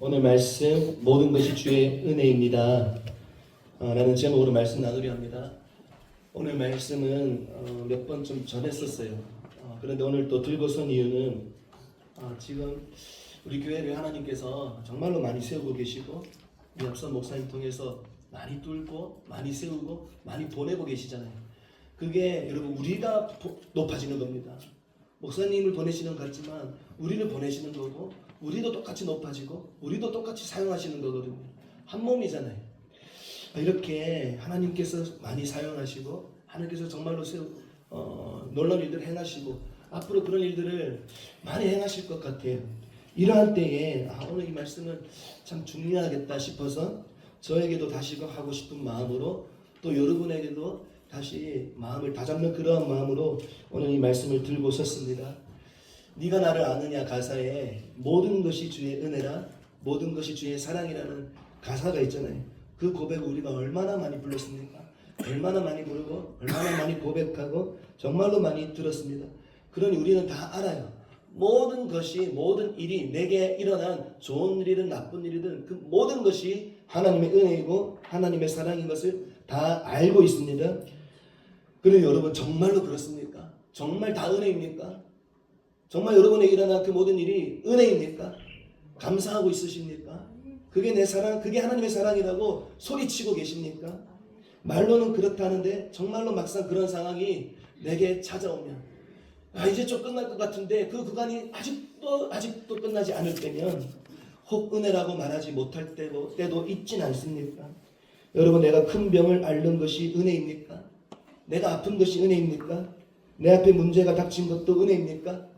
오늘 말씀 모든 것이 주의 은혜입니다. 라는 제목으로 말씀 나누려 합니다. 오늘 말씀은 몇 번 좀 전했었어요. 그런데 오늘 또 들고 선 이유는 지금 우리 교회를 하나님께서 정말로 많이 세우고 계시고 우리 앞서 목사님 통해서 많이 뚫고 많이 세우고 많이 보내고 계시잖아요. 그게 여러분 우리가 높아지는 겁니다. 목사님을 보내시는 것 같지만 우리를 보내시는 거고 우리도 똑같이 높아지고 우리도 똑같이 사용하시는 거거든요. 한 몸이잖아요. 이렇게 하나님께서 많이 사용하시고 하나님께서 정말로 놀라운 일들을 행하시고 앞으로 그런 일들을 많이 행하실 것 같아요. 이러한 때에 오늘 이 말씀은 참 중요하겠다 싶어서 저에게도 다시금 하고 싶은 마음으로 또 여러분에게도 다시 마음을 다잡는 그러한 마음으로 오늘 이 말씀을 들고 섰습니다. 네가 나를 아느냐 가사에 모든 것이 주의 은혜라 모든 것이 주의 사랑이라는 가사가 있잖아요. 그 고백을 우리가 얼마나 많이 불렀습니까? 얼마나 많이 부르고 얼마나 많이 고백하고 정말로 많이 들었습니다. 그러니 우리는 다 알아요. 모든 것이 모든 일이 내게 일어난 좋은 일이든 나쁜 일이든 그 모든 것이 하나님의 은혜이고 하나님의 사랑인 것을 다 알고 있습니다. 그런데 여러분 정말로 그렇습니까? 정말 다 은혜입니까? 정말 여러분에게 일어난 그 모든 일이 은혜입니까? 감사하고 있으십니까? 그게 내 사랑, 그게 하나님의 사랑이라고 소리치고 계십니까? 말로는 그렇다는데 정말로 막상 그런 상황이 내게 찾아오면 이제 좀 끝날 것 같은데 그 구간이 아직도 끝나지 않을 때면 혹 은혜라고 말하지 못할 때도 있진 않습니까? 여러분 내가 큰 병을 앓는 것이 은혜입니까? 내가 아픈 것이 은혜입니까? 내 앞에 문제가 닥친 것도 은혜입니까?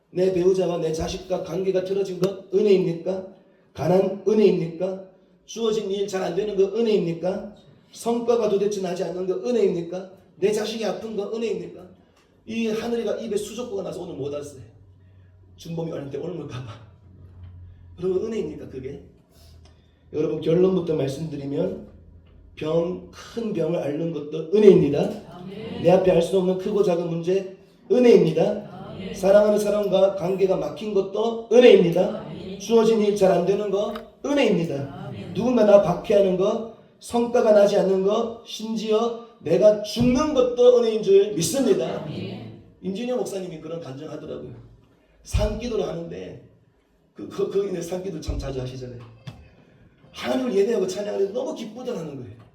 내 배우자와 내 자식과 관계가 틀어진 것 은혜입니까? 가난 은혜입니까? 주어진 일 잘 안 되는 거 은혜입니까? 성과가 도대체 나지 않는 거 은혜입니까? 내 자식이 아픈 거 은혜입니까? 이 하늘이가 입에 수족구가 나서 오늘 못 왔어요. 준범이 왔는데 오늘 못 가봐. 여러분 은혜입니까 그게? 여러분 결론부터 말씀드리면 큰 병을 앓는 것도 은혜입니다. 아멘. 내 앞에 알 수 없는 크고 작은 문제 은혜입니다. 아멘. 사랑하는 사람과 관계가 막힌 것도 은혜입니다. 아멘. 주어진 일 잘 안 되는 거 은혜입니다. 아멘. 누군가 나 박해하는 거 성과가 나지 않는 거 심지어 내가 죽는 것도 은혜인 줄 믿습니다. 아멘. 임진영 목사님이 그런 간증하더라고요. 산기도를 하는데 그 산기도 참 자주 하시잖아요. 하나님을 예배하고 찬양하는데 너무 기쁘더라는 거예요.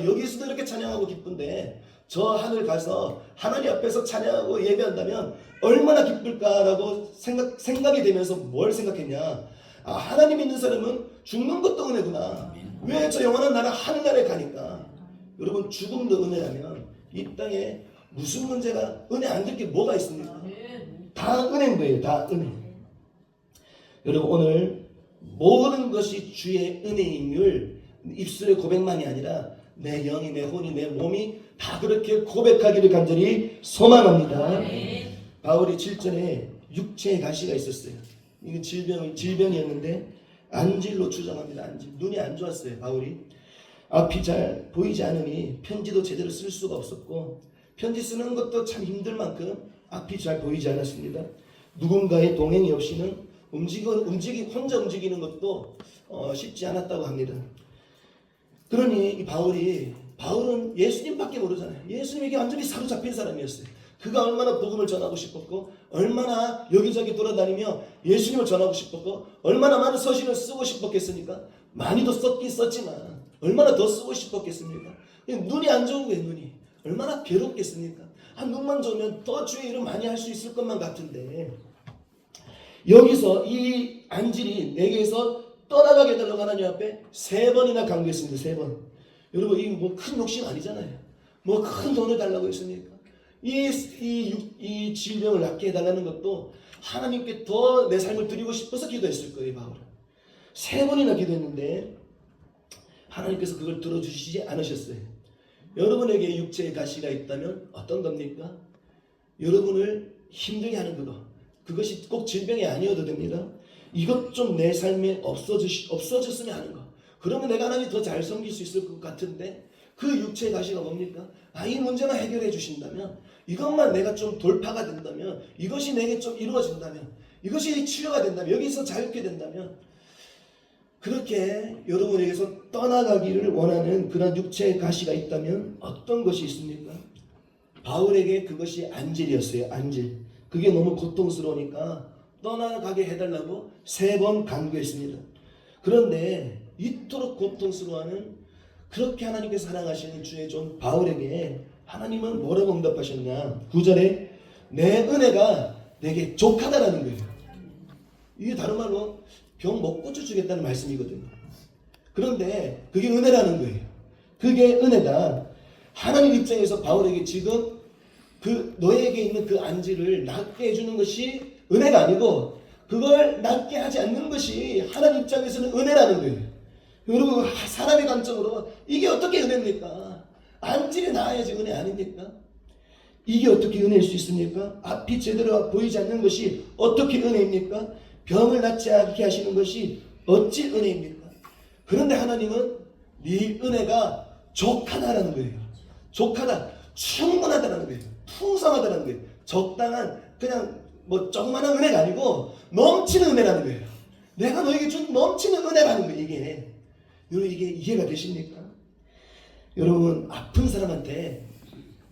여기서도 이렇게 찬양하고 기쁜데 저 하늘 가서 하나님 앞에서 찬양하고 예배한다면 얼마나 기쁠까라고 생각이 되면서 뭘 생각했냐. 하나님 있는 사람은 죽는 것도 은혜구나. 왜 저 영원한 나라 하늘나라에 가니까. 여러분 죽음도 은혜라면 이 땅에 무슨 문제가 은혜 안 될 게 뭐가 있습니까? 다 은혜인 거예요. 다 은혜. 여러분 오늘 모든 것이 주의 은혜임을 입술의 고백만이 아니라 내 영이 내 혼이 내 몸이 다 그렇게 고백하기를 간절히 소망합니다. 바울이 7절에 육체의 가시가 있었어요. 이건 질병이었는데 안질로 추정합니다. 안질. 눈이 안 좋았어요. 바울이. 앞이 잘 보이지 않으니 편지도 제대로 쓸 수가 없었고 편지 쓰는 것도 참 힘들 만큼 앞이 잘 보이지 않았습니다. 누군가의 동행이 없이는 혼자 움직이는 것도 쉽지 않았다고 합니다. 그러니 이 바울은 예수님밖에 모르잖아요. 예수님에게 완전히 사로잡힌 사람이었어요. 그가 얼마나 복음을 전하고 싶었고 얼마나 여기저기 돌아다니며 예수님을 전하고 싶었고 얼마나 많은 서신을 쓰고 싶었겠습니까? 많이도 썼긴 썼지만 얼마나 더 쓰고 싶었겠습니까? 눈이 안 좋은 거예요. 눈이 얼마나 괴롭겠습니까? 눈만 좋으면 더 주의 일을 많이 할 수 있을 것만 같은데 여기서 이 안질이 내게서 떠나가게 해달라고 하나님 앞에 3번이나 강구했습니다. 3번. 여러분 이거 뭐 큰 욕심 아니잖아요. 뭐 큰 돈을 달라고 했습니까? 이 질병을 낫게 해달라는 것도 하나님께 더 내 삶을 드리고 싶어서 기도했을 거예요. 바울은 3번이나 기도했는데 하나님께서 그걸 들어주시지 않으셨어요. 여러분에게 육체의 가시가 있다면 어떤 겁니까? 여러분을 힘들게 하는 그것이 꼭 질병이 아니어도 됩니다. 이것 좀 내 삶에 없어졌으면 하는 거. 그러면 내가 하나님 더 잘 섬길 수 있을 것 같은데 그 육체의 가시가 뭡니까? 이 문제만 해결해 주신다면 이것만 내가 좀 돌파가 된다면 이것이 내게 좀 이루어진다면 이것이 치료가 된다면 여기서 자유케 된다면 그렇게 여러분에게서 떠나가기를 원하는 그런 육체의 가시가 있다면 어떤 것이 있습니까? 바울에게 그것이 안질이었어요. 안질. 그게 너무 고통스러우니까 떠나가게 해달라고 3번 간구했습니다. 그런데 이토록 고통스러워하는 그렇게 하나님께서 사랑하시는 주의 종 바울에게 하나님은 뭐라고 응답하셨냐? 9절에 내 은혜가 내게 족하다라는 거예요. 이게 다른 말로 병 먹고 주겠다는 말씀이거든요. 그런데 그게 은혜라는 거예요. 그게 은혜다. 하나님 입장에서 바울에게 지금 그 너에게 있는 그 안지를 낫게 해주는 것이 은혜가 아니고 그걸 낫게 하지 않는 것이 하나님 입장에서는 은혜라는 거예요. 여러분 사람의 관점으로 이게 어떻게 은혜입니까? 안질이 나아야지 은혜 아닙니까? 이게 어떻게 은혜일 수 있습니까? 앞이 제대로 보이지 않는 것이 어떻게 은혜입니까? 병을 낫지 않게 하시는 것이 어찌 은혜입니까? 그런데 하나님은 네 은혜가 족하다라는 거예요. 족하다, 충분하다라는 거예요. 풍성하다라는 거예요. 적당한 그냥 뭐 조그마한 은혜가 아니고 넘치는 은혜라는 거예요. 내가 너에게 준 넘치는 은혜라는 거예요. 이게 여러분 이게 이해가 되십니까? 여러분 아픈 사람한테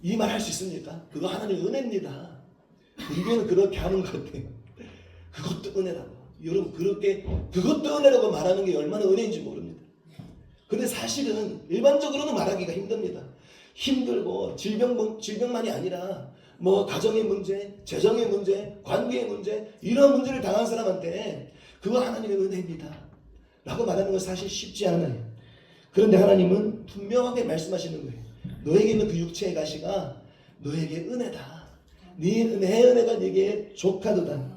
이 말 할 수 있습니까? 그거 하나님 은혜입니다. 우리는 그렇게 하는 것 같아요. 그것도 은혜라고. 여러분 그렇게 그것도 은혜라고 말하는 게 얼마나 은혜인지 모릅니다. 근데 사실은 일반적으로는 말하기가 힘듭니다. 힘들고 질병만이 아니라 뭐 가정의 문제, 재정의 문제, 관계의 문제 이런 문제를 당한 사람한테 그거 하나님의 은혜입니다 라고 말하는 건 사실 쉽지 않아요. 그런데 하나님은 분명하게 말씀하시는 거예요. 너에게 있는 그 육체의 가시가 너에게 은혜다. 내 은혜가 네게 족하도다.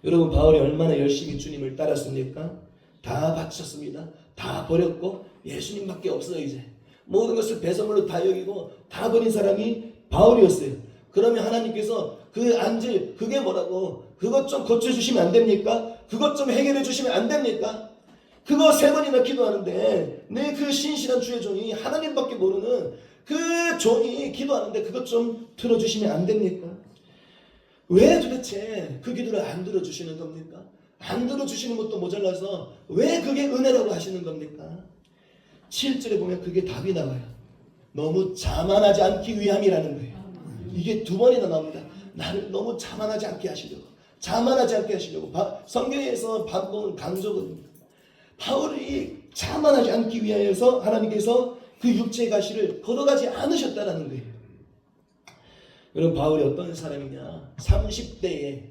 여러분 바울이 얼마나 열심히 주님을 따랐습니까? 다 바쳤습니다. 다 버렸고 예수님밖에 없어요. 이제 모든 것을 배설물로 다 여기고 다 버린 사람이 바울이었어요. 그러면 하나님께서 그 안질 그게 뭐라고 그것 좀 고쳐주시면 안 됩니까? 그것 좀 해결해 주시면 안 됩니까? 그거 3번이나 기도하는데 내 그 신실한 주의 종이 하나님밖에 모르는 그 종이 기도하는데 그것 좀 들어주시면 안 됩니까? 왜 도대체 그 기도를 안 들어주시는 겁니까? 안 들어주시는 것도 모자라서 왜 그게 은혜라고 하시는 겁니까? 7절에 보면 그게 답이 나와요. 너무 자만하지 않기 위함이라는 거예요. 이게 2번이나 나옵니다. 나를 너무 자만하지 않게 하시려고. 자만하지 않게 하시려고. 성경에서 반복은 강조거든요. 바울이 자만하지 않기 위하여서 하나님께서 그 육체의 가시를 걷어가지 않으셨다는 거예요. 여러분 바울이 어떤 사람이냐? 30대에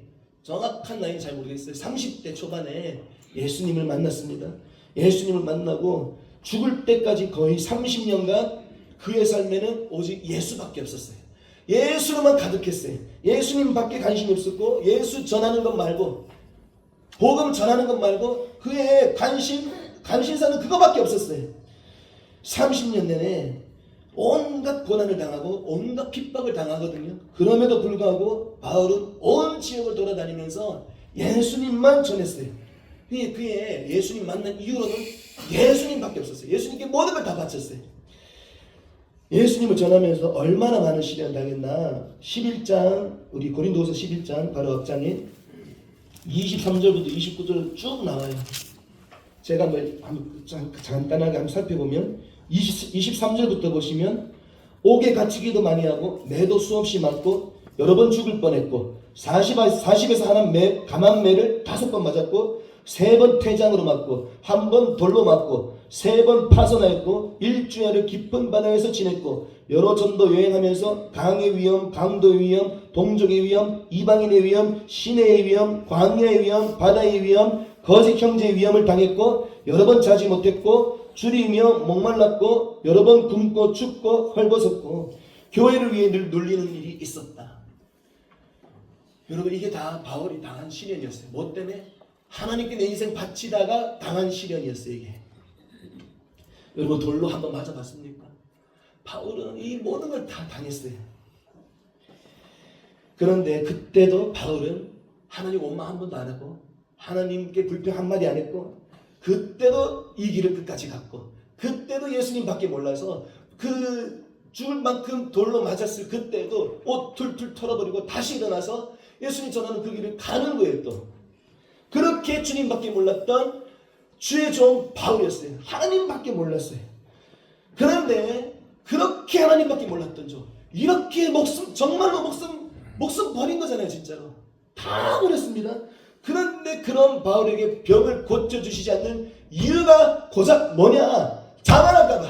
정확한 나이는 잘 모르겠어요. 30대 초반에 예수님을 만났습니다. 예수님을 만나고 죽을 때까지 거의 30년간 그의 삶에는 오직 예수밖에 없었어요. 예수로만 가득했어요. 예수님밖에 관심이 없었고 예수 전하는 것 말고 복음 전하는 것 말고 그의 관심사는 그거밖에 없었어요. 30년 내내 온갖 고난을 당하고 온갖 핍박을 당하거든요. 그럼에도 불구하고 바울은 온 지역을 돌아다니면서 예수님만 전했어요. 그의 예수님 만난 이후로는 예수님밖에 없었어요. 예수님께 모든 걸 다 바쳤어요. 예수님을 전하면서 얼마나 많은 시련을 당했나. 11장 우리 고린도후서 11장 바로 앞장에 23절부터 29절 쭉 나와요. 제가 간단하게 한번 살펴보면 23절부터 보시면 옥에 갇히기도 많이 하고 매도 수없이 맞고 여러 번 죽을 뻔했고 40에서 하나 감한매를 5번 맞았고 3번 퇴장으로 맞고 1번 돌로 맞고 3번 파선하였고 1주야를 깊은 바다에서 지냈고 여러 전도 여행하면서 강의 위험, 강도의 위험, 동족의 위험, 이방인의 위험, 시내의 위험, 광야의 위험, 바다의 위험, 거짓 형제의 위험을 당했고 여러 번 자지 못했고 줄이며 목말랐고 여러 번 굶고 춥고 헐벗었고 교회를 위해 늘 눌리는 일이 있었다. 여러분 이게 다 바울이 당한 시련이었어요. 뭐 때문에? 하나님께 내 인생 바치다가 당한 시련이었어요. 이게 여러분 돌로 한번 맞아봤습니까? 바울은 이 모든 걸 다 당했어요. 그런데 그때도 바울은 하나님 원망 한 번도 안 하고 하나님께 불평 한마디 안 했고 그때도 이 길을 끝까지 갔고 그때도 예수님밖에 몰라서 그 죽을 만큼 돌로 맞았을 그때도 옷 툴툴 털어버리고 다시 일어나서 예수님 전하는 그 길을 가는 거예요. 또 그렇게 주님밖에 몰랐던 주의 종 바울이었어요. 하나님밖에 몰랐어요. 그런데 그렇게 하나님밖에 몰랐던 종, 이렇게 정말로 목숨 버린 거잖아요. 진짜로 다 버렸습니다. 그런데 그런 바울에게 병을 고쳐주시지 않는 이유가 고작 뭐냐? 자만할까봐.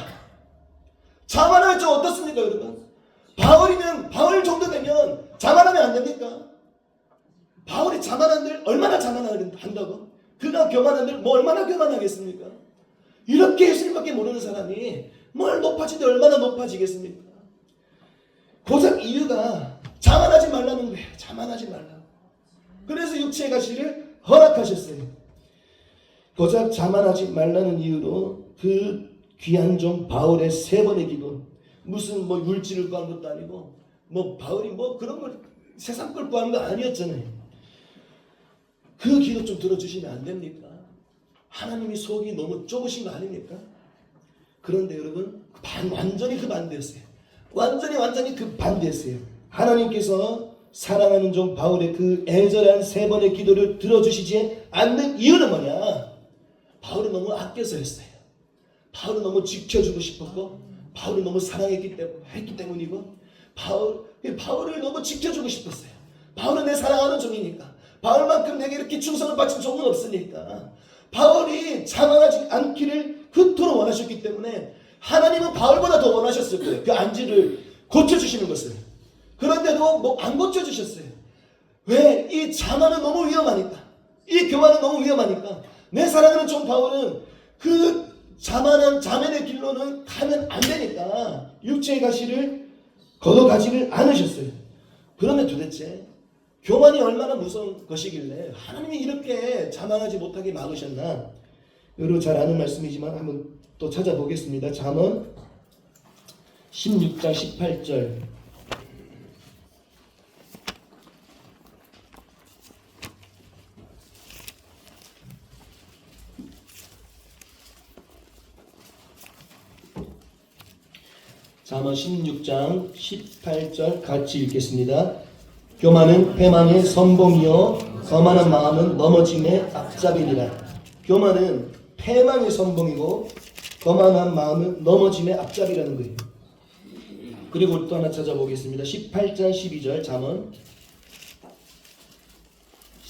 자만하면 좀 어떻습니까 여러분? 바울 정도 되면 자만하면 안 됩니까? 바울이 자만한들 얼마나 자만한다고? 그가 교만한들 뭐 얼마나 교만하겠습니까? 이렇게 예수님밖에 모르는 사람이 뭘 높아지는데 얼마나 높아지겠습니까? 고작 이유가 자만하지 말라는 거예요. 자만하지 말라고. 그래서 육체의 가시를 허락하셨어요. 고작 자만하지 말라는 이유로 그 귀한 종 바울의 3번의 기도, 무슨 뭐 물질을 구한 것도 아니고 뭐 바울이 뭐 그런 걸 세상 걸 구한 거 아니었잖아요. 그 기도 좀 들어주시면 안 됩니까? 하나님이 속이 너무 좁으신 거 아닙니까? 그런데 여러분 완전히 그 반대였어요. 완전히 그 반대였어요. 하나님께서 사랑하는 종 바울의 그 애절한 3번의 기도를 들어주시지 않는 이유는 뭐냐? 바울은 너무 아껴서 했어요. 바울은 너무 지켜주고 싶었고 바울을 너무 사랑했기 때문이고 바울을 너무 지켜주고 싶었어요. 바울은 내 사랑하는 종이니까. 바울만큼 내게 이렇게 충성을 바친 종은 없으니까. 바울이 자만하지 않기를 그토록 원하셨기 때문에 하나님은 바울보다 더 원하셨을 거예요. 그 안지를 고쳐주시는 것을. 그런데도 뭐 안 고쳐주셨어요. 왜? 이 자만은 너무 위험하니까. 이 교만은 너무 위험하니까. 내 사랑하는 종 바울은 그 자만한 자만의 길로는 가면 안 되니까 육체의 가시를 걷어가지를 않으셨어요. 그러면 도대체 교만이 얼마나 무서운 것이길래 하나님이 이렇게 자만하지 못하게 막으셨나? 여러분 잘 아는 말씀이지만 한번 또 찾아보겠습니다. 잠언 16장 18절. 잠언 16장 18절 같이 읽겠습니다. 교만은 패망의 선봉이요 거만한 마음은 넘어짐의 앞잡이니라. 교만은 패망의 선봉이고 거만한 마음은 넘어짐의 앞잡이라는 거예요. 그리고 또 하나 찾아보겠습니다. 18장 12절 잠언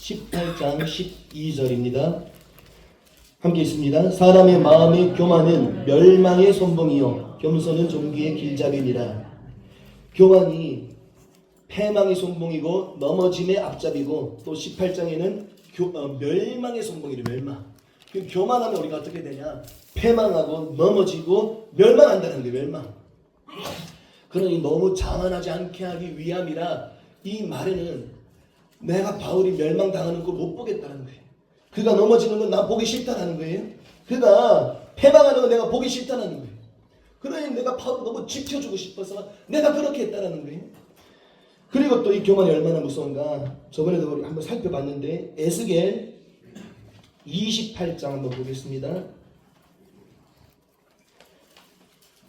18장 12절입니다. 함께 있습니다. 사람의 마음의 교만은 멸망의 선봉이요 겸손은 종기의 길잡이니라. 교만이 패망의 선봉이고 넘어짐의 앞잡이고 또 18장에는 멸망의 선봉이래. 멸망. 교만하면 우리가 어떻게 되냐? 패망하고 넘어지고 멸망한다는 거예요. 멸망. 그러니 너무 자만하지 않게 하기 위함이라 이 말에는 내가 바울이 멸망당하는 거 못 보겠다는 거예요. 그가 넘어지는 건 나 보기 싫다는 거예요. 그가 패망하는 건 내가 보기 싫다는 거예요. 그러니 내가 바울을 너무 지켜주고 싶어서 내가 그렇게 했다는 거예요. 그리고 또 이 교만이 얼마나 무서운가 저번에도 우리 한번 살펴봤는데 에스겔 28장 한번 보겠습니다.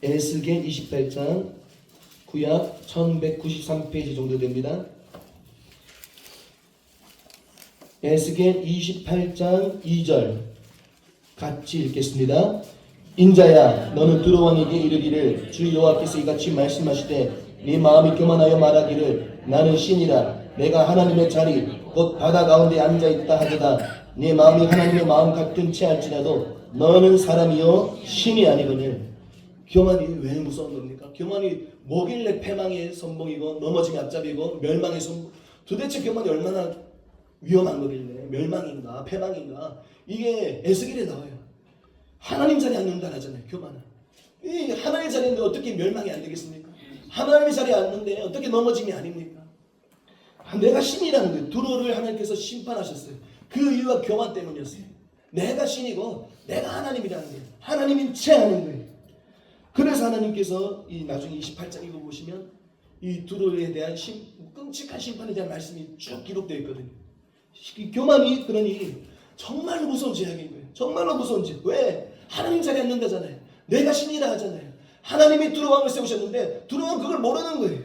에스겔 28장 구약 1193페이지 정도 됩니다. 에스겔 28장 2절 같이 읽겠습니다. 인자야 너는 두로왕에게 이르기를 주 여호와께서 이같이 말씀하시되 네 마음이 교만하여 말하기를 나는 신이라 내가 하나님의 자리 곧 바다 가운데 앉아있다 하도다. 네 마음이 하나님의 마음 같은 채 할지라도 너는 사람이요 신이 아니거늘. 교만이 왜 무서운 겁니까? 교만이 뭐길래 패망의 선봉이고 넘어짐의 앞잡이고 멸망의 선봉. 도대체 교만이 얼마나 위험한 거길래 멸망인가 패망인가. 이게 에스겔에 나와요. 하나님 자리에 앉는다 하잖아요. 교만은. 이 하나님 자리에 앉는데 어떻게 멸망이 안 되겠습니까? 하나님의 자리에 앉는데 어떻게 넘어짐이 아닙니까? 내가 신이라는 거예요. 두로를 하나님께서 심판하셨어요. 그 이유가 교만 때문이었어요. 내가 신이고 내가 하나님이라는 거예요. 하나님인 채 하는 거예요. 그래서 하나님께서 이 나중에 28장 이거 보시면 이 두로에 대한 끔찍한 심판에 대한 말씀이 쭉 기록되어 있거든요. 교만이 그러니 정말로 무서운 죄악인 거예요. 정말로 무서운 죄. 왜? 하나님 자리에 앉는다잖아요. 내가 신이라 하잖아요. 하나님이 두로왕을 세우셨는데 두로왕은 그걸 모르는 거예요.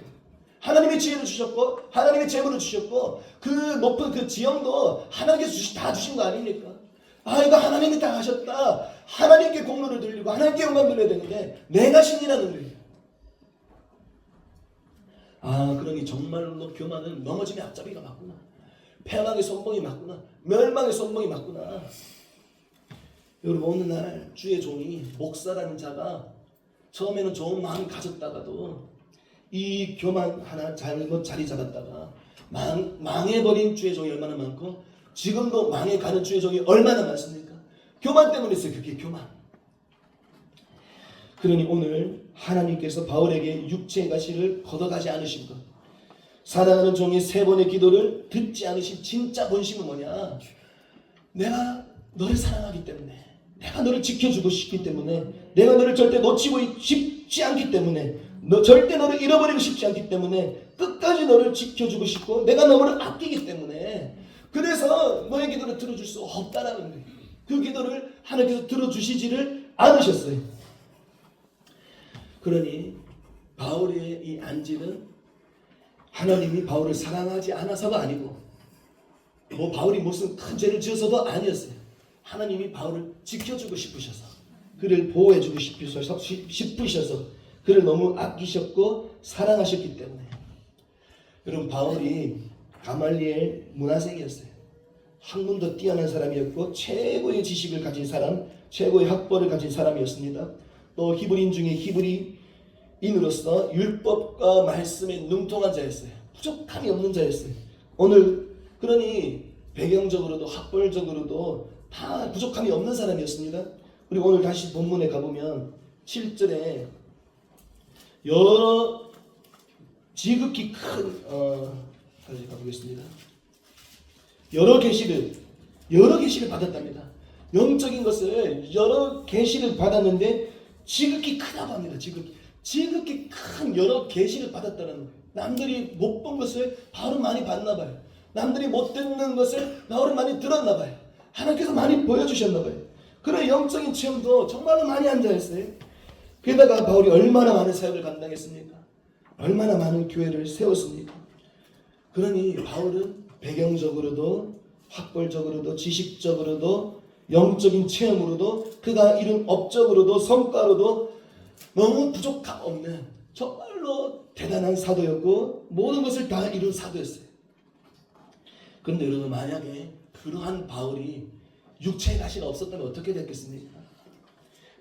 하나님의 지혜를 주셨고 하나님의 재물을 주셨고 그 높은 그 지형도 하나님께서 다 주신 거 아닙니까? 아, 이거 하나님이 다 하셨다. 하나님께 공로를 돌리고 하나님께 영광 돌려야 되는데 내가 신이라는 거예요. 아, 그러니 정말로 교만은 넘어짐의 앞잡이가 맞구나. 패망의 손목이 맞구나. 멸망의 손목이 맞구나. 여러분, 어느 날 주의 종이 목사라는 자가 처음에는 좋은 마음을 가졌다가도 이 교만 하나 잘못 자리 잡았다가 망해버린 주의 종이 얼마나 많고 지금도 망해가는 주의 종이 얼마나 많습니까? 교만 때문에 있어요. 그게 교만. 그러니 오늘 하나님께서 바울에게 육체의 가시를 걷어가지 않으신 것, 사랑하는 종의 3번의 기도를 듣지 않으신 진짜 본심은 뭐냐? 내가 너를 사랑하기 때문에, 내가 너를 지켜주고 싶기 때문에, 내가 너를 절대 놓치고 싶지 않기 때문에, 절대 너를 잃어버리고 싶지 않기 때문에, 끝까지 너를 지켜주고 싶고 내가 너를 아끼기 때문에, 그래서 너의 기도를 들어줄 수 없다라는 거예요. 그 기도를 하나님께서 들어주시지를 않으셨어요. 그러니 바울의 이 안지는 하나님이 바울을 사랑하지 않아서가 아니고 뭐 바울이 무슨 큰 죄를 지어서도 아니었어요. 하나님이 바울을 지켜주고 싶으셔서, 그를 보호해주고 싶으셔서 그를 너무 아끼셨고 사랑하셨기 때문에. 여러분, 바울이 가말리엘 문화생이었어요. 학문도 뛰어난 사람이었고 최고의 지식을 가진 사람, 최고의 학벌을 가진 사람이었습니다. 또 히브리인 중에 히브리인으로서 율법과 말씀에 능통한 자였어요. 부족함이 없는 자였어요. 오늘 그러니 배경적으로도 학벌적으로도 다 부족함이 없는 사람이었습니다. 우리 오늘 다시 본문에 가보면 7절에 여러 지극히 큰 다시 가보겠습니다. 여러 계시를 받았답니다. 영적인 것을 여러 계시를 받았는데 지극히 크다고 합니다. 지극히 큰 여러 계시를 받았다는 거예요. 남들이 못 본 것을 바울은 많이 봤나 봐요. 남들이 못 듣는 것을 바울은 많이 들었나 봐요. 하나님께서 많이 보여주셨나 봐요. 그런 영적인 체험도 정말로 많이 한 자였어요. 게다가 바울이 얼마나 많은 사역을 감당했습니까? 얼마나 많은 교회를 세웠습니까? 그러니 바울은 배경적으로도 학벌적으로도 지식적으로도 영적인 체험으로도 그가 이룬 업적으로도 성과로도 너무 부족함 없는 정말로 대단한 사도였고 모든 것을 다 이룬 사도였어요. 그런데 여러분, 만약에 그러한 바울이 육체의 가시가 없었다면 어떻게 됐겠습니까?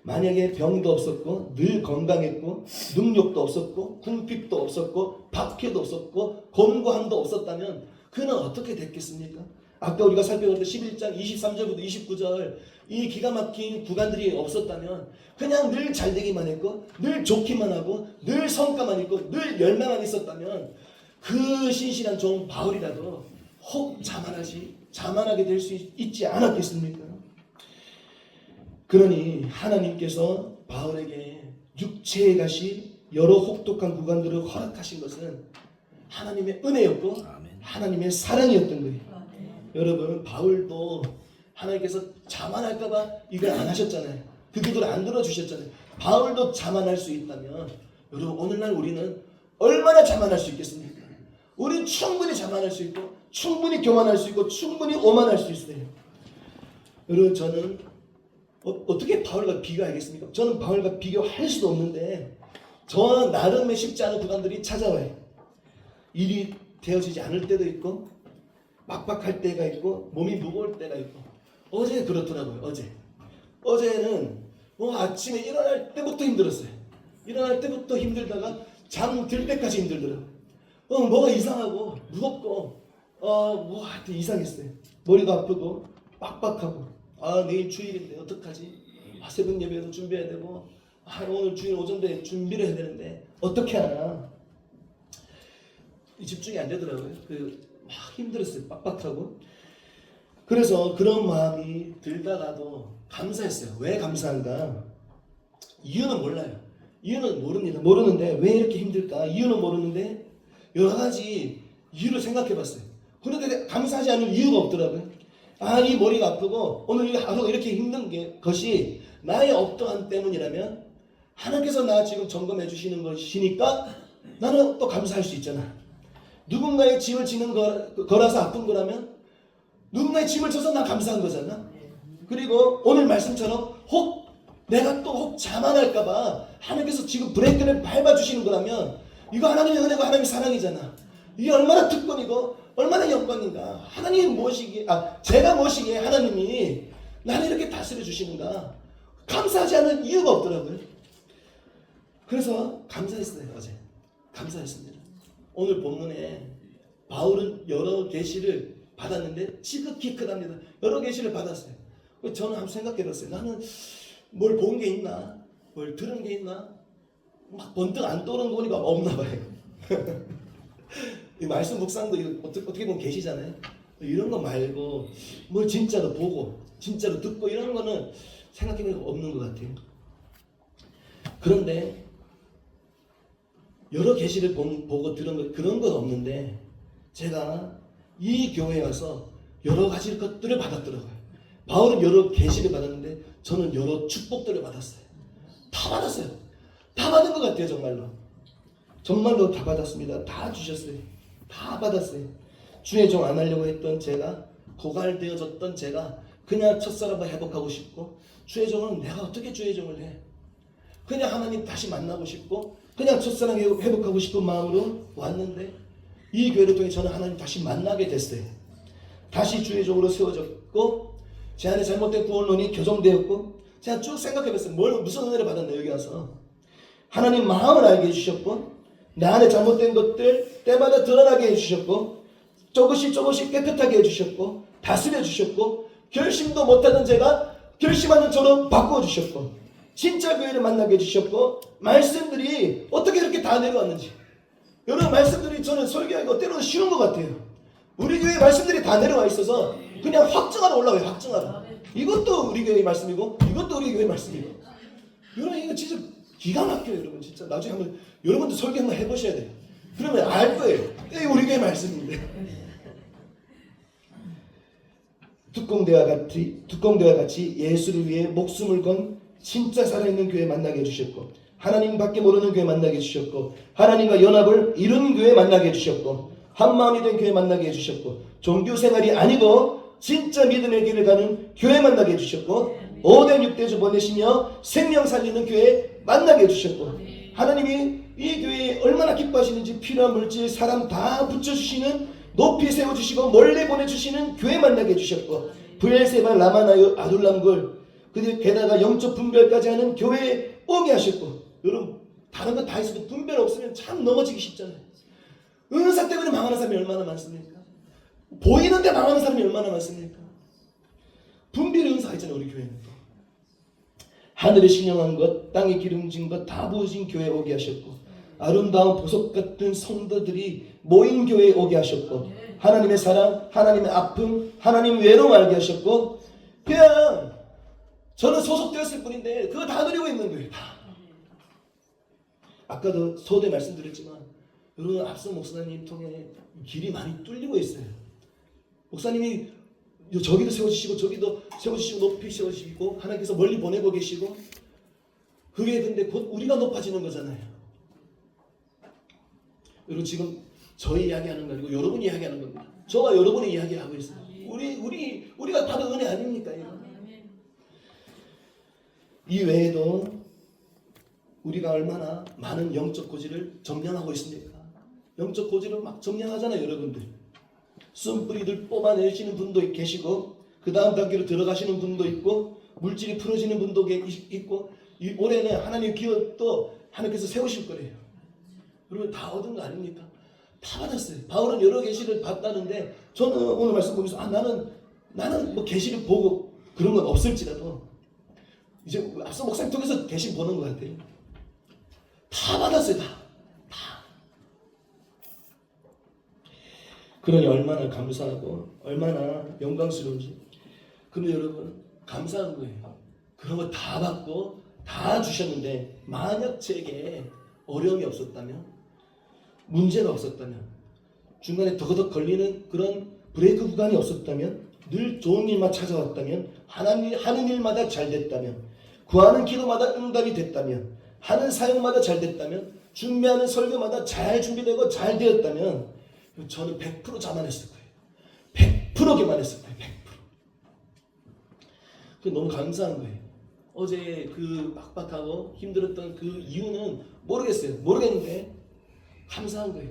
만약에 병도 없었고 늘 건강했고 능력도 없었고 궁핍도 없었고 박해도 없었고 곤고함도 없었다면 그는 어떻게 됐겠습니까? 아까 우리가 살펴봤던 11장 23절부터 29절 이 기가 막힌 구간들이 없었다면 그냥 늘 잘되기만 했고 늘 좋기만 하고 늘 성과만 있고 늘 열매만 있었다면 그 신실한 종 바울이라도 혹 자만하게 될 수 있지 않았겠습니까? 그러니 하나님께서 바울에게 육체의 가시 여러 혹독한 구간들을 허락하신 것은 하나님의 은혜였고 하나님의 사랑이었던 거예요. 여러분, 바울도 하나님께서 자만할까봐 이걸 안 하셨잖아요. 그 기도를 안 들어주셨잖아요. 바울도 자만할 수 있다면 여러분, 오늘날 우리는 얼마나 자만할 수 있겠습니까? 우리 충분히 자만할 수 있고 충분히 교만할 수 있고 충분히 오만할 수 있어요. 여러분, 저는 어떻게 바울과 비교하겠습니까? 저는 바울과 비교할 수도 없는데 저와 나름의 쉽지 않은 구간들이 찾아와요. 일이 되어지지 않을 때도 있고 막박할 때가 있고 몸이 무거울 때가 있고. 어제 그렇더라고요. 어제는 아침에 일어날 때부터 힘들었어요. 일어날 때부터 힘들다가 잠 들 때까지 힘들더라고요. 뭐가 이상하고 무겁고 하여튼 이상했어요. 머리도 아프고 빡빡하고 내일 주일인데 어떡하지? 새벽 예배도 준비해야 되고 오늘 주일 오전에 준비를 해야 되는데 어떻게 하나 집중이 안 되더라고요. 막 힘들었어요. 빡빡하고. 그래서 그런 마음이 들다가도 감사했어요. 왜 감사한가? 이유는 몰라요. 이유는 모릅니다. 모르는데 왜 이렇게 힘들까? 이유는 모르는데 여러 가지 이유를 생각해 봤어요. 그런데 감사하지 않을 이유가 없더라고요. 이 머리가 아프고 오늘 하루 이렇게 힘든 것이 나의 어떠한 때문이라면 하나님께서 나 지금 점검해 주시는 것이니까 나는 또 감사할 수 있잖아. 누군가의 짐을 지는 거라서 아픈 거라면 누군가의 짐을 져서 나 감사한 거잖아. 그리고 오늘 말씀처럼 혹 내가 또 혹 자만할까봐 하나님께서 지금 브레이크를 밟아주시는 거라면 이거 하나님의 은혜고 하나님의 사랑이잖아. 이게 얼마나 특권이고 얼마나 영광인가. 하나님이 무엇이기에 제가 무엇이기에 하나님이 나를 이렇게 다스려 주시는가. 감사하지 않을 이유가 없더라고요. 그래서 감사했어요. 어제 감사했습니다. 오늘 본문에 바울은 여러 계시를 받았는데 지극히 크답니다. 여러 계시를 받았어요. 저는 한번 생각해봤어요. 나는 뭘 본 게 있나? 뭘 들은 게 있나? 막 번뜩 안 떠오르는 거 보니까 없나 봐요. 이 말씀 묵상도 어떻게 보면 계시잖아요. 이런 거 말고 뭘 진짜로 보고 진짜로 듣고 이런 거는 생각해보니까 없는 것 같아요. 그런데 여러 계시를 보고 들은 거 그런 건 없는데 제가 이 교회에 와서 여러 가지 것들을 받았더라고요. 바울은 여러 계시를 받았는데 저는 여러 축복들을 받았어요. 다 받았어요. 다 받은 것 같아요. 정말로 다 받았습니다. 다 주셨어요. 다 받았어요. 주의 종 안 하려고 했던 제가, 고갈되어졌던 제가 그냥 첫사랑과 회복하고 싶고, 주의 종은 내가 어떻게 주의 종을 해? 그냥 하나님 다시 만나고 싶고 그냥 첫사랑 회복하고 싶은 마음으로 왔는데 이 교회를 통해 저는 하나님 다시 만나게 됐어요. 다시 주의 종으로 세워졌고 제 안에 잘못된 구원론이 교정되었고 제가 쭉 생각해봤어요. 무슨 은혜를 받았나 여기 와서. 하나님 마음을 알게 해주셨고 내 안에 잘못된 것들 때마다 드러나게 해주셨고 조금씩 깨끗하게 해주셨고 다스려 주셨고 결심도 못하던 제가 결심하는 저로 바꿔주셨고 진짜 교회를 만나게 해주셨고 말씀들이 어떻게 이렇게 다 내려왔는지 여러 말씀들이 저는 설교하기가 때로는 쉬운 것 같아요. 우리 교회 말씀들이 다 내려와 있어서 그냥 확증하러 올라와요. 확증하러. 이것도 우리 교회 말씀이고 이것도 우리 교회 말씀이고 여러분 이거 진짜 기가 막혀요. 여러분 진짜 나중에 한번 여러분도 설교 한번 해보셔야 돼요. 그러면 알 거예요. 이게 우리 교회 말씀인데. 두꺼운대와 같이 예수를 위해 목숨을 건 진짜 살아있는 교회 만나게 해주셨고 하나님밖에 모르는 교회 만나게 해주셨고 하나님과 연합을 이룬 교회 만나게 해주셨고 한마음이 된 교회 만나게 해주셨고 종교생활이 아니고 진짜 믿음의 길을 가는 교회 만나게 해주셨고 5대 6대 주 보내시며 생명 살리는 교회 만나게 해주셨고 하나님이 이 교회에 얼마나 기뻐하시는지 필요한 물질 사람 다 붙여주시는 높이 세워주시고 멀리 보내주시는 교회 만나게 해주셨고 브엘세바 라마나 아둘람굴 게다가 영적 분별까지 하는 교회에 오게 하셨고 여러분 다른 거 다 있어도 분별 없으면 참 넘어지기 쉽잖아요. 은사 때문에 망하는 사람이 얼마나 많습니까? 보이는데 망하는 사람이 얼마나 많습니까? 분별의 은사가 있잖아요. 우리 교회는 또 하늘에 신령한 것 땅에 기름진 것 다 부으신 교회에 오게 하셨고 아름다운 보석 같은 성도들이 모인 교회에 오게 하셨고 하나님의 사랑, 하나님의 아픔, 하나님 외로움 알게 하셨고 그냥 저는 소속되었을 뿐인데 그거 다 누리고 있는 거예요. 다. 아까도 소대 말씀드렸지만 여러분 앞서 목사님 통해 길이 많이 뚫리고 있어요. 목사님이 저기도 세워주시고 저기도 세워주시고 높이 세워주시고 하나님께서 멀리 보내고 계시고 그게 근데 곧 우리가 높아지는 거잖아요. 여러분 지금 저희 이야기하는 거 아니고 여러분이 이야기하는 겁니다. 저와 여러분이 이야기하고 있어요. 우리가 받은 은혜 아닙니까? 이거? 이 외에도 우리가 얼마나 많은 영적 고지를 점령하고 있습니까? 영적 고지를 막 점령하잖아요. 여러분들 쓴뿌리들 뽑아내시는 분도 계시고 그 다음 단계로 들어가시는 분도 있고 물질이 풀어지는 분도 있고 이 올해는 하나님 기업도 하나님께서 세우실 거래요. 여러분 다 얻은 거 아닙니까? 다 받았어요. 바울은 여러 계시를 받다는데 저는 오늘 말씀 보면서 나는 뭐 계시를 보고 그런 건 없을지라도 이제 앞서 목사님 통해서 계시 보는 것 같아요. 다 받았어요. 다. 그러니 얼마나 감사하고 얼마나 영광스러운지. 근데 여러분 감사한 거예요. 그런 거 다 받고 다 주셨는데 만약 제게 어려움이 없었다면 문제가 없었다면 중간에 더더덕 걸리는 그런 브레이크 구간이 없었다면 늘 좋은 일만 찾아왔다면 하는 일마다 잘 됐다면 구하는 기도마다 응답이 됐다면 하는 사역마다 잘 됐다면 준비하는 설교마다 잘 준비되고 잘 되었다면 저는 100% 자만했을 거예요. 100% 교만했을 거예요. 100%. 그 너무 감사한 거예요. 어제 그 빡빡하고 힘들었던 그 이유는 모르겠어요. 모르겠는데 감사한 거예요.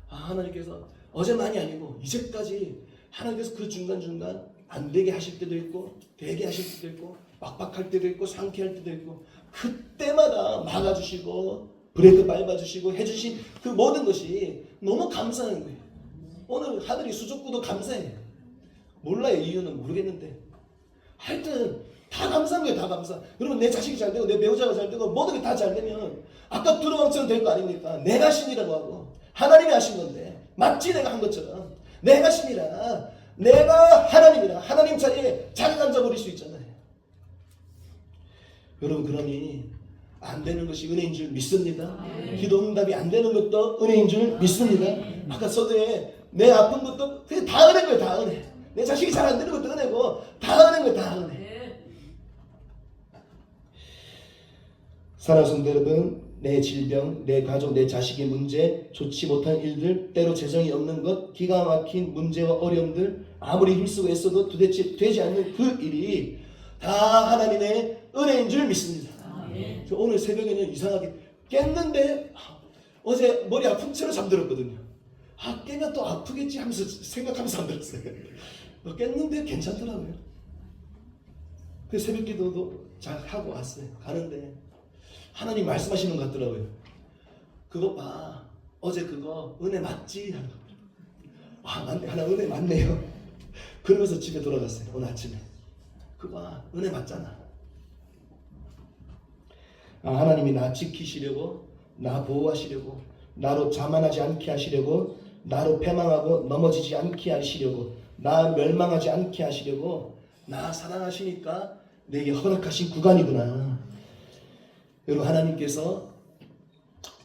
하나님께서 어제만이 아니고 이제까지 하나님께서 그 중간중간 안 되게 하실 때도 있고 되게 하실 때도 있고 빡빡할 때도 있고 상쾌할 때도 있고 그때마다 막아주시고 브레이크 밟아주시고 해주신 그 모든 것이 너무 감사한 거예요. 오늘 하늘이 수족구도 감사해요. 몰라요. 이유는 모르겠는데 하여튼 다 감사한 거예요. 다 감사. 여러분 내 자식이 잘 되고 내 배우자가 잘 되고 모든 게 다 잘 되면 아까 두루왕처럼 될 거 아닙니까? 내가 신이라고 하고 하나님이 하신 건데 마치 내가 한 것처럼 내가 신이라 내가 하나님이라 하나님 자리에 자리 앉아버릴 수 있잖아요. 여러분 그러니 안 되는 것이 은혜인 줄 믿습니다. 기도 응답이 안 되는 것도 은혜인 줄 믿습니다. 아까 서두에 내 아픈 것도 그게 다 은혜인 거예요. 다 은혜. 내 자식이 잘 안 되는 것도 은혜고 다 은혜인 거예요. 다 은혜. 사랑하는 성도 여러분, 내 질병, 내 가족, 내 자식의 문제, 좋지 못한 일들, 때로 재정이 없는 것, 기가 막힌 문제와 어려움들, 아무리 힘쓰고 애써도 도대체 되지 않는 그 일이 다 하나님의 은혜인 줄 믿습니다. 오늘 새벽에는 이상하게 깼는데 어제 머리 아픈 채로 잠들었거든요. 깨면 또 아프겠지 하면서 생각하면서 잠들었어요. 깼는데 괜찮더라고요. 그 새벽 기도도 잘 하고 왔어요. 가는데 하나님 말씀하시는 것 같더라고요. 그거 봐. 어제 그거 은혜 맞지? 하는 거. 맞네. 하나 은혜 맞네요. 그러면서 집에 돌아갔어요. 오늘 아침에. 그거 봐. 은혜 맞잖아. 하나님이 나 지키시려고, 나 보호하시려고, 나로 자만하지 않게 하시려고, 나로 패망하고 넘어지지 않게 하시려고, 나 멸망하지 않게 하시려고, 나 사랑하시니까 내게 허락하신 구간이구나. 여러분 하나님께서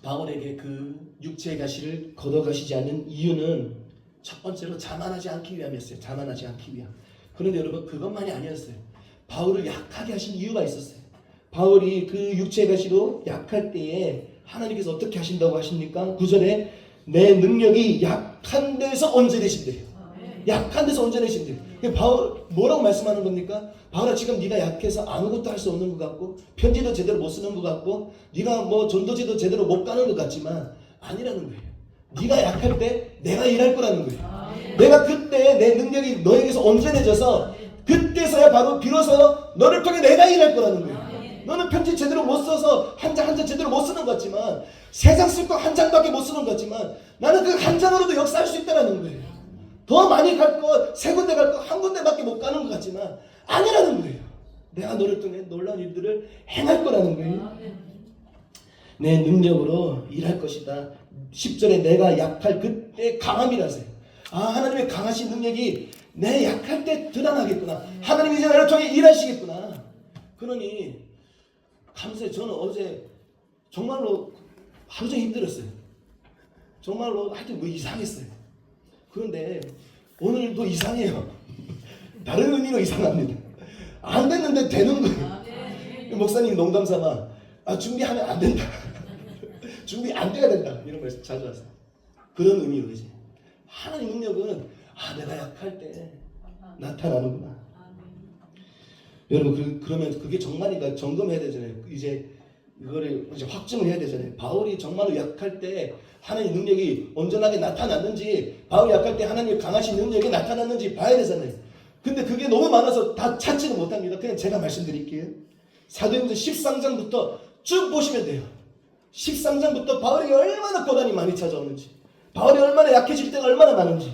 바울에게 그 육체의 가시를 걷어가시지 않는 이유는 첫 번째로 자만하지 않기 위함이었어요. 자만하지 않기 위함. 그런데 여러분 그것만이 아니었어요. 바울을 약하게 하신 이유가 있었어요. 바울이 그 육체의 가시로 약할 때에 하나님께서 어떻게 하신다고 하십니까? 9절에 내 능력이 약한 데서 온전해진대요. 약한 데서 온전해진대요. 바울 뭐라고 말씀하는 겁니까? 바울아 지금 네가 약해서 아무것도 할 수 없는 것 같고 편지도 제대로 못 쓰는 것 같고 네가 뭐 전도지도 제대로 못 가는 것 같지만 아니라는 거예요. 네가 약할 때 내가 일할 거라는 거예요. 내가 그때 내 능력이 너에게서 온전해져서 그때서야 바로 비로소 너를 통해 내가 일할 거라는 거예요. 너는 편지 제대로 못 써서 한 장 한 장 제대로 못 쓰는 것 같지만 세 장 쓸 거 한 장밖에 못 쓰는 것 같지만 나는 그 한 장으로도 역사할 수 있다는 거예요. 더 많이 갈 거, 세 군데 갈 거 한 군데밖에 못 가는 것 같지만 아니라는 거예요. 내가 너를 통해 놀라운 일들을 행할 거라는 거예요. 내 능력으로 일할 것이다. 10절에 내가 약할 그때 강함이라세요. 하나님의 강하신 능력이 내 약할 때 드러나겠구나. 하나님이 이제 나를 통해 일하시겠구나. 그러니 감사해요. 저는 어제 정말로 하루 종일 힘들었어요. 정말로 하여튼 뭐 이상했어요. 그런데 오늘도 이상해요. 다른 의미로 이상합니다. 안 됐는데 되는 거예요. 목사님 농담 삼아 준비하면 안 된다. 준비 안 돼야 된다. 이런 말씀 자주 하세요. 그런 의미로 이제 하나님 능력은 내가 약할 때 나타나는구나. 여러분 그러면 그게 정말인가 점검해야 되잖아요. 이제 이거를 이제 확증을 해야 되잖아요. 바울이 정말로 약할 때 하나님의 능력이 온전하게 나타났는지, 바울이 약할 때 하나님의 강하신 능력이 나타났는지 봐야 되잖아요. 근데 그게 너무 많아서 다 찾지는 못합니다. 그냥 제가 말씀드릴게요. 사도행전 13장부터 쭉 보시면 돼요. 13장부터 바울이 얼마나 고난이 많이 찾아오는지, 바울이 얼마나 약해질 때가 얼마나 많은지.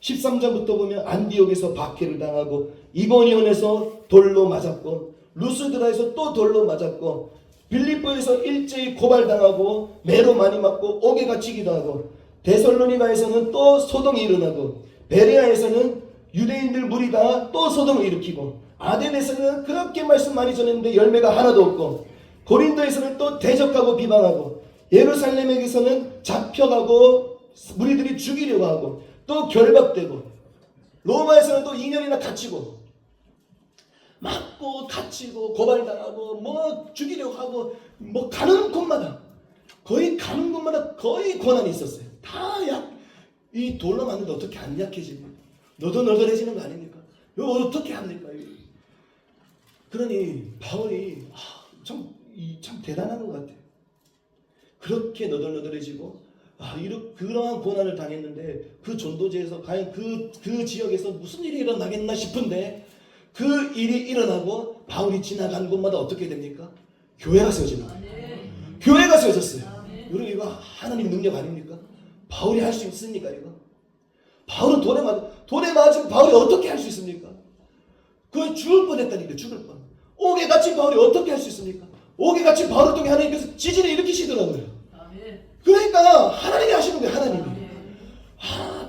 13장부터 보면 안디옥에서 박해를 당하고, 이고니온에서 돌로 맞았고, 루스드라에서 또 돌로 맞았고, 빌립보에서 일제히 고발당하고 매로 많이 맞고 옥에 갇히기도 하고, 데살로니가에서는 또 소동이 일어나고, 베레아에서는 유대인들 무리 다 또 소동을 일으키고, 아덴에서는 그렇게 말씀 많이 전했는데 열매가 하나도 없고, 고린도에서는 또 대적하고 비방하고, 예루살렘에서는 잡혀가고 무리들이 죽이려고 하고 또 결박되고, 로마에서는 또 2년이나 갇히고, 맞고 갇히고 고발당하고 뭐 죽이려고 하고, 뭐 가는 곳마다 거의 고난이 있었어요. 다 이 돌로 맞는데 어떻게 안 약해지고 너도 널널해지는 거 아닙니까? 이거 어떻게 합니까? 그러니 바울이 참 대단한 것 같아요. 그렇게 너덜너덜해지고 그러한 고난을 당했는데 그 전도지에서 과연 그 지역에서 무슨 일이 일어나겠나 싶은데 그 일이 일어나고 바울이 지나간 곳마다 어떻게 됩니까? 교회가 세워지는 거예요. 교회가 세워졌어요. 여러분 이거 하나님 능력 아닙니까? 바울이 할 수 있습니까 이거? 바울은 돈에 맞은 바울이 어떻게 할 수 있습니까? 거의 죽을 뻔했다니까. 죽을 뻔. 옥에 갇힌 바울이 어떻게 할 수 있습니까? 옥에 갇힌 바울을 통해 하나님께서 지진을 일으키시더라고요. 그러니까 하나님이 하시는 거예요. 하나님이.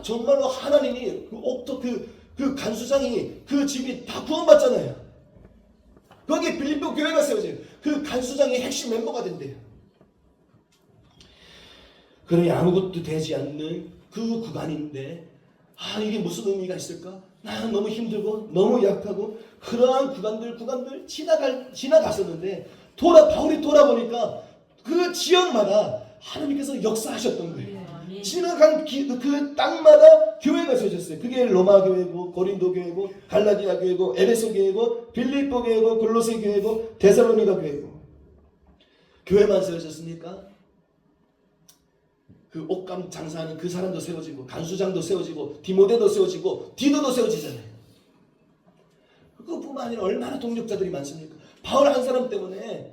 정말로 하나님이 그 옥토 그 간수장이 그 집이 다 구원받잖아요. 거기에 빌립보 교회가 세워져요. 그 간수장이 핵심 멤버가 된대요. 그러니 아무것도 되지 않는 그 구간인데 이게 무슨 의미가 있을까? 나는 너무 힘들고 너무 약하고 그러한 구간들 지나갔었는데 바울이 돌아보니까 그 지역마다 하나님께서 역사하셨던 거예요. 지나간 그 땅마다 교회가 세워졌어요. 그게 로마 교회고 고린도 교회고 갈라디아 교회고 에베소 교회고 빌립보 교회고 골로새 교회고 데살로니가 교회고. 교회만 세워졌습니까? 그 옷감 장사하는 그 사람도 세워지고 간수장도 세워지고 디모데도 세워지고 디도도 세워지잖아요. 그것뿐만 아니라 얼마나 동력자들이 많습니까? 바울 한 사람 때문에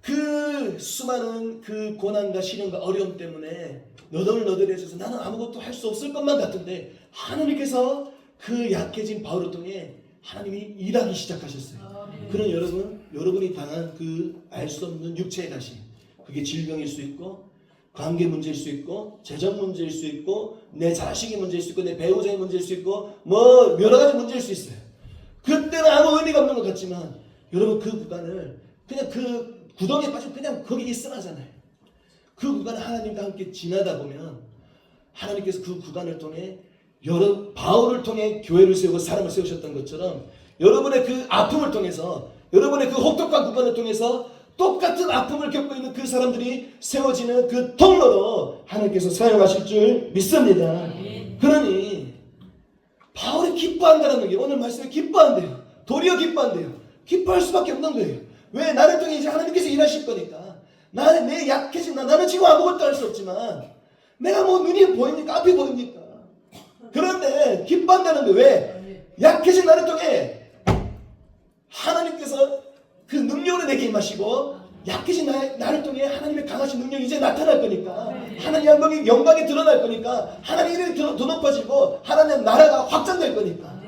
그 수많은 그 고난과 시련과 어려움 때문에 너덜너덜해져서 나는 아무것도 할 수 없을 것만 같은데 하나님께서 그 약해진 바울을 통해 하나님이 일하기 시작하셨어요. 그런 여러분이 당한 그 알 수 없는 육체의 가시, 그게 질병일 수 있고 관계 문제일 수 있고 재정 문제일 수 있고 내 자식의 문제일 수 있고 내 배우자의 문제일 수 있고 뭐 여러 가지 문제일 수 있어요. 그때는 아무 의미가 없는 것 같지만 여러분 그 구간을 그냥 그 구덩이에 빠지고 그냥 거기 있으라잖아요. 그 구간을 하나님과 함께 지나다 보면 하나님께서 그 구간을 통해 바울을 통해 교회를 세우고 사람을 세우셨던 것처럼 여러분의 그 아픔을 통해서 여러분의 그 혹독한 구간을 통해서 똑같은 아픔을 겪고 있는 그 사람들이 세워지는 그 통로로 하나님께서 사용하실 줄 믿습니다. 그러니 바울이 기뻐한다는 게 오늘 말씀에 기뻐한대요. 도리어 기뻐한대요. 기뻐할 수밖에 없는 거예요. 왜? 나를 통해 이제 하나님께서 일하실 거니까. 내 약해진 나는 지금 아무것도 할 수 없지만 내가 뭐 눈이 보입니까? 앞이 보입니까? 그런데 기뻐한다는 게 왜? 약해진 나를 통해 하나님께서 그 능력으로 내게 임하시고 약해진 나를 통해 하나님의 강하신 능력이 이제 나타날 거니까 하나님의 영광이 드러날 거니까 하나님의 이름이 더 높아지고 하나님의 나라가 확장될 거니까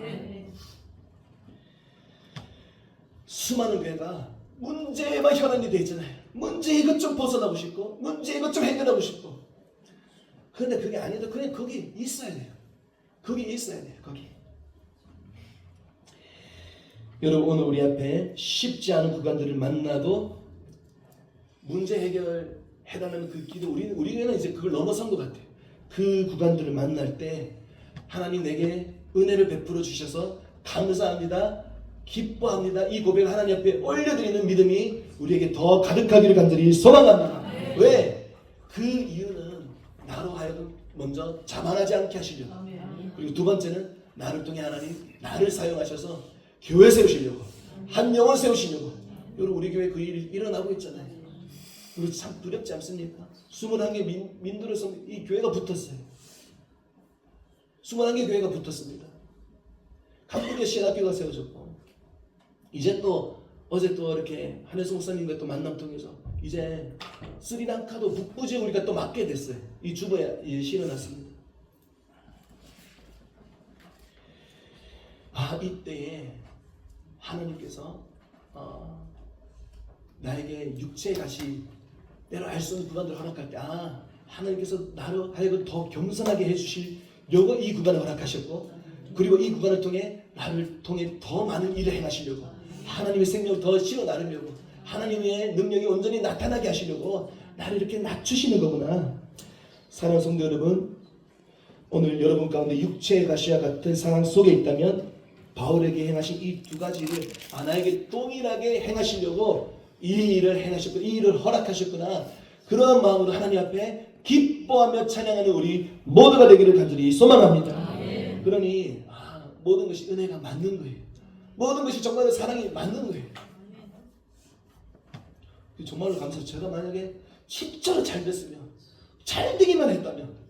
수많은 교회가 문제에만 혈안이 되어 있잖아요. 문제 이것 좀 벗어나고 싶고 문제 이것 좀 해결하고 싶고 그런데 그게 아니다. 그냥 거기 있어야 돼요. 거기 있어야 돼요. 거기. 여러분 오늘 우리 앞에 쉽지 않은 구간들을 만나도 문제 해결해달라는 그 기도 우리는 이제 그걸 넘어선 것 같아요. 그 구간들을 만날 때 하나님 내게 은혜를 베풀어 주셔서 감사합니다. 기뻐합니다. 이 고백을 하나님 앞에 올려드리는 믿음이 우리에게 더 가득하기를 간절히 소망합니다. 왜? 그 이유는 나로 하여금 먼저 자만하지 않게 하시려고. 그리고 두 번째는 나를 통해 하나님 나를 사용하셔서 교회 세우시려고 한 영혼 세우시려고. 여러분 우리 교회 그 일이 일어나고 있잖아요. 그리고 참 두렵지 않습니까? 21개 민들어서 이 교회가 붙었어요. 21개 교회가 붙었습니다. 강북에 신학교가 세워졌고 이제 또 어제 또 이렇게 한혜수 목사님과 또 만남 통해서 이제 스리랑카도 북부지에 우리가 또 맡게 됐어요. 이 주보에 실어놨습니다. 이때에 하나님께서 나에게 육체의 가시 때로 알 수 없는 구간들을 허락할 때 하나님께서 나를 하여금 더 겸손하게 해주시려고 이 구간을 허락하셨고 그리고 이 구간을 통해 나를 통해 더 많은 일을 행하시려고 하나님의 생명을 더 실어 나르려고 하나님의 능력이 온전히 나타나게 하시려고 나를 이렇게 낮추시는 거구나. 사랑하는 성도 여러분, 오늘 여러분 가운데 육체의 가시와 같은 상황 속에 있다면 바울에게 행하신 이 두 가지를 나에게 동일하게 행하시려고 이 일을 행하셨고 이 일을 허락하셨구나. 그러한 마음으로 하나님 앞에 기뻐하며 찬양하는 우리 모두가 되기를 간절히 소망합니다. 그러니 모든 것이 은혜가 맞는 거예요. 모든 것이 정말 사랑이 맞는 거예요. 정말로 감사해요. 제가 만약에 진짜로 잘 됐으면, 잘 되기만 했다면,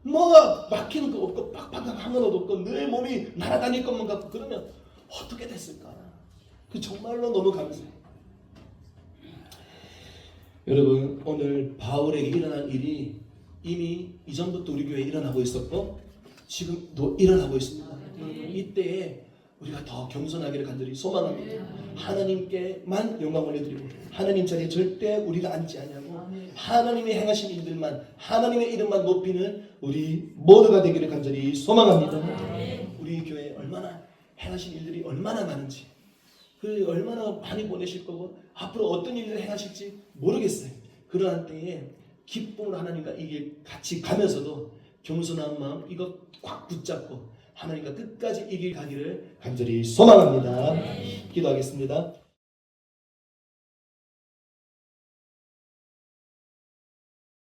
뭐가 막히는 거 없고 빡빡한 건 없고 늘 몸이 날아다닐 것만 같고 그러면 어떻게 됐을까? 정말로 너무 감사해요. 여러분, 오늘 바울에게 일어난 일이 이미 이전부터 우리 교회에 일어나고 있었고 지금도 일어나고 있습니다. 이때에 우리가 더 겸손하기를 간절히 소망합니다. 하나님께만 영광 올려드리고 하나님 자리에 절대 우리가 앉지 않냐고 하나님의 행하신 일들만, 하나님의 이름만 높이는 우리 모두가 되기를 간절히 소망합니다. 우리 교회에 얼마나 행하신 일들이 얼마나 많은지, 얼마나 많이 보내실 거고 앞으로 어떤 일을 행하실지 모르겠어요. 그러한 때에 기쁨으로 하나님과 이게 같이 가면서도 겸손한 마음 이거 꽉 붙잡고 하나님과 끝까지 이길 가기를 간절히 소망합니다. 기도하겠습니다.